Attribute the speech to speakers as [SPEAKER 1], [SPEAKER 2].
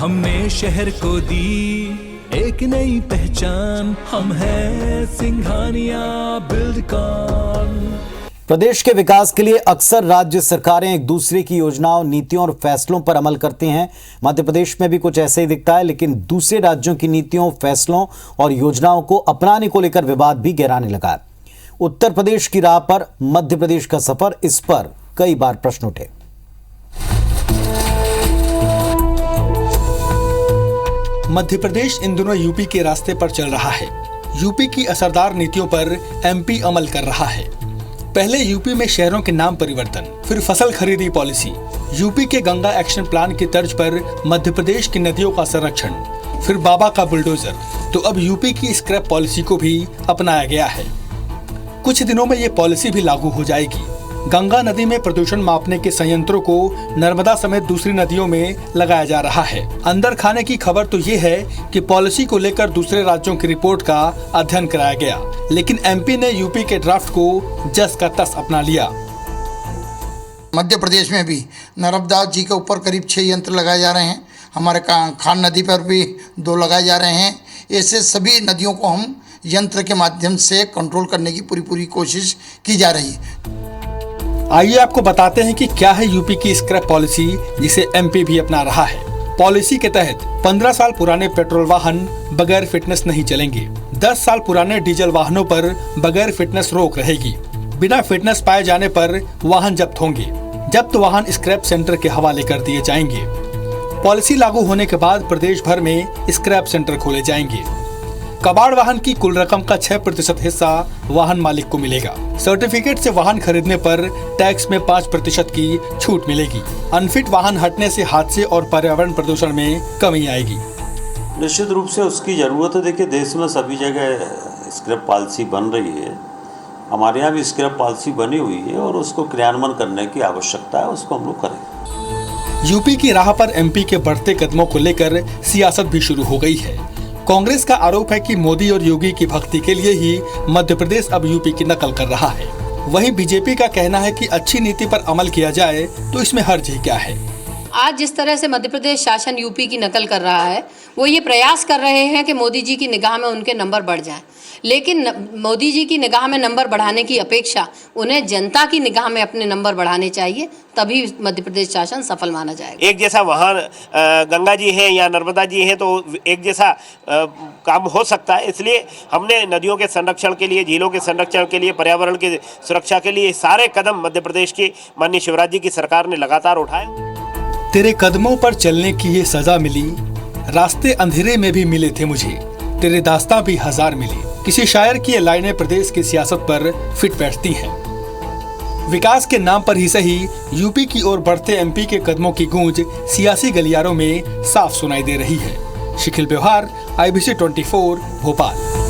[SPEAKER 1] हमने शहर को दी एक नई पहचान, हम हैं सिंघानिया बिल्डकॉन।
[SPEAKER 2] प्रदेश के विकास के लिए अक्सर राज्य सरकारें एक दूसरे की योजनाओं, नीतियों और फैसलों पर अमल करती हैं। मध्य प्रदेश में भी कुछ ऐसे ही दिखता है, लेकिन दूसरे राज्यों की नीतियों, फैसलों और योजनाओं को अपनाने को लेकर विवाद भी गहराने लगा है। उत्तर प्रदेश की राह पर मध्य प्रदेश का सफर, इस पर कई बार प्रश्न उठे।
[SPEAKER 3] मध्य प्रदेश इन दिनों यूपी के रास्ते पर चल रहा है। यूपी की असरदार नीतियों पर एमपी अमल कर रहा है। पहले यूपी में शहरों के नाम परिवर्तन, फिर फसल खरीदी पॉलिसी, यूपी के गंगा एक्शन प्लान की तर्ज पर मध्य प्रदेश की नदियों का संरक्षण, फिर बाबा का बुलडोजर, तो अब यूपी की स्क्रैप पॉलिसी को भी अपनाया गया है। कुछ दिनों में ये पॉलिसी भी लागू हो जाएगी। गंगा नदी में प्रदूषण मापने के संयंत्रों को नर्मदा समेत दूसरी नदियों में लगाया जा रहा है। अंदर खाने की खबर तो ये है कि पॉलिसी को लेकर दूसरे राज्यों की रिपोर्ट का अध्ययन कराया गया, लेकिन एमपी ने यूपी के ड्राफ्ट को जस का तस अपना लिया।
[SPEAKER 4] मध्य प्रदेश में भी नर्मदा जी के ऊपर करीब 6 यंत्र लगाए जा रहे हैं। हमारे खान नदी पर भी 2 लगाए जा रहे हैं। ऐसे सभी नदियों को हम यंत्र के माध्यम से कंट्रोल करने की पूरी कोशिश की जा रही है।
[SPEAKER 3] आइए आपको बताते हैं कि क्या है यूपी की स्क्रैप पॉलिसी, जिसे एमपी भी अपना रहा है। पॉलिसी के तहत 15 साल पुराने पेट्रोल वाहन बगैर फिटनेस नहीं चलेंगे। 10 साल पुराने डीजल वाहनों पर बगैर फिटनेस रोक रहेगी। बिना फिटनेस पाए जाने पर वाहन जब्त होंगे। जब्त वाहन स्क्रैप सेंटर के हवाले कर दिए जाएंगे। पॉलिसी लागू होने के बाद प्रदेश भर में स्क्रैप सेंटर खोले जाएंगे। कबाड़ वाहन की कुल रकम का 6% हिस्सा वाहन मालिक को मिलेगा। सर्टिफिकेट से वाहन खरीदने पर टैक्स में 5% की छूट मिलेगी। अनफिट वाहन हटने से हादसे और पर्यावरण प्रदूषण में कमी आएगी।
[SPEAKER 5] निश्चित रूप से उसकी ज़रूरत है। देखिए, देश में सभी जगह स्क्रैप पॉलिसी बन रही है। हमारे यहाँ भी स्क्रैप पॉलिसी बनी हुई है और उसको क्रियान्वयन करने की आवश्यकता है, उसको हम लोग करेंगे।
[SPEAKER 3] यूपी की राह पर एमपी के बढ़ते कदमों को लेकर सियासत भी शुरू हो गई है। कांग्रेस का आरोप है कि मोदी और योगी की भक्ति के लिए ही मध्य प्रदेश अब यूपी की नकल कर रहा है। वहीं बीजेपी का कहना है कि अच्छी नीति पर अमल किया जाए तो इसमें हर्ज ही क्या है।
[SPEAKER 6] आज जिस तरह से मध्य प्रदेश शासन यूपी की नकल कर रहा है, वो ये प्रयास कर रहे हैं कि मोदी जी की निगाह में उनके नंबर बढ़ जाएं। लेकिन मोदी जी की निगाह में नंबर बढ़ाने की अपेक्षा उन्हें जनता की निगाह में अपने नंबर बढ़ाने चाहिए, तभी मध्य प्रदेश शासन सफल माना जाएगा।
[SPEAKER 7] एक जैसा वहाँ गंगा जी हैं या नर्मदा जी हैं तो एक जैसा काम हो सकता है। इसलिए हमने नदियों के संरक्षण के लिए, झीलों के संरक्षण के लिए, पर्यावरण की सुरक्षा के लिए सारे कदम मध्य प्रदेश की माननीय शिवराज जी की सरकार ने लगातार उठाए।
[SPEAKER 3] तेरे कदमों पर चलने की ये सजा मिली, रास्ते अंधेरे में भी मिले थे मुझे, तेरे दास्तां भी 1000 मिले। किसी शायर की ये लाइनें प्रदेश की सियासत पर फिट बैठती हैं। विकास के नाम पर ही सही, यूपी की ओर बढ़ते एमपी के कदमों की गूंज सियासी गलियारों में साफ सुनाई दे रही है। शिखिल व्यवहार, IBC 24, भोपाल।